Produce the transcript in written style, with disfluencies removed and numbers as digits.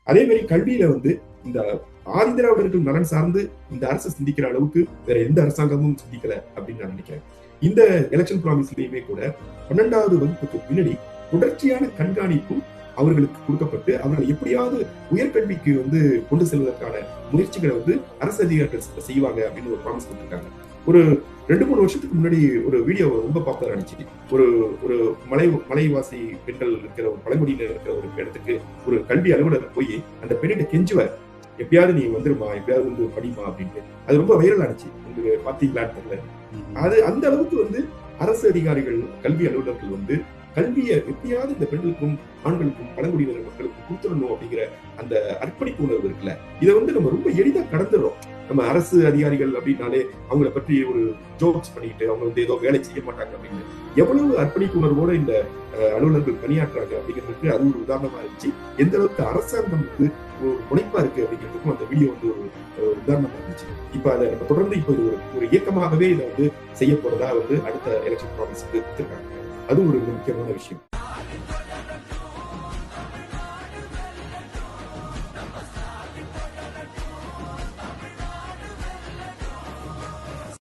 அதே மாதிரி கல்வியில வந்து இந்த ஆதிதிராவிடர்கள் நலன் சார்ந்து இந்த அரசு சிந்திக்கிற அளவுக்கு வேற எந்த அரசாங்கமும் சிந்திக்கல அப்படின்னு நான் நினைக்கிறேன். இந்த எலெக்ஷன் ப்ராமிஸ்லயுமே கூட 12வது வகுப்புக்கு பின்னாடி தொடர்ச்சியான கண்காணிப்பும் அவர்களுக்கு கொடுக்கப்பட்டு அவர்களை எப்படியாவது உயர்கல்விக்கு வந்து கொண்டு செல்வதற்கான முயற்சிகளை வந்து அரசு அதிகாரிகள் செய்வாங்க அப்படின்னு ஒரு ப்ராமிஸ் கொடுத்திருக்காங்க. ஒரு 2-3 வருஷத்துக்கு முன்னாடி ஒரு வீடியோ ரொம்ப பாப்புலர் ஆனிச்சு. ஒரு ஒரு மலைவாசி பெண்கள் இருக்கிற ஒரு பழங்குடியினர் இருக்கிற ஒரு இடத்துக்கு ஒரு கல்வி அலுவலர் போய் அந்த பெண்ணிட்ட கெஞ்சுவார், எப்படியாவது நீ வந்துருமா, எப்படியாவது வந்து படிமா அப்படின்ட்டு. அது ரொம்ப வைரல் ஆனிச்சு. உங்களுக்கு பாத்தீங்களான்னு தெரியல. அது அந்த அளவுக்கு வந்து அரசு அதிகாரிகள், கல்வி அலுவலர்கள் வந்து கல்வியை எப்படியாவது இந்த பெண்களுக்கும் ஆண்களுக்கும் பழங்குடியினர் மக்களுக்கும் கொடுத்துடணும் அப்படிங்கிற அந்த அர்ப்பணிப்பு உணர்வு இருக்குல்ல, இதை வந்து நம்ம ரொம்ப எளிதா கடந்துடுறோம். நம்ம அரசு அதிகாரிகள் அப்படின்னாலே அவங்கள பற்றி ஒரு ஜோக்ஸ் பண்ணிட்டு அவங்க வந்து ஏதோ வேலை செய்ய மாட்டாங்க அப்படின்னு எவ்வளவு அர்ப்பணிப்பு உணர்வோட இந்த அலுவலர்கள் பணியாற்றுறாங்க அப்படிங்கிறதுக்கு அது ஒரு உதாரணமா இருந்துச்சு. எந்த அளவுக்கு அரசாங்கம் வந்து ஒரு முனைப்பா இருக்கு அப்படிங்கிறதுக்கும் அந்த வீடியோ வந்து ஒரு உதாரணமா இருந்துச்சு. இப்ப அதை நம்ம தொடர்ந்து இப்ப ஒரு இயக்கமாகவே இதை வந்து செய்ய போறதா வந்து அடுத்த எலெக்ஷன் ப்ராமிஸ் கொடுத்திருக்காங்க. அது ஒரு முக்கியமான விஷயம்.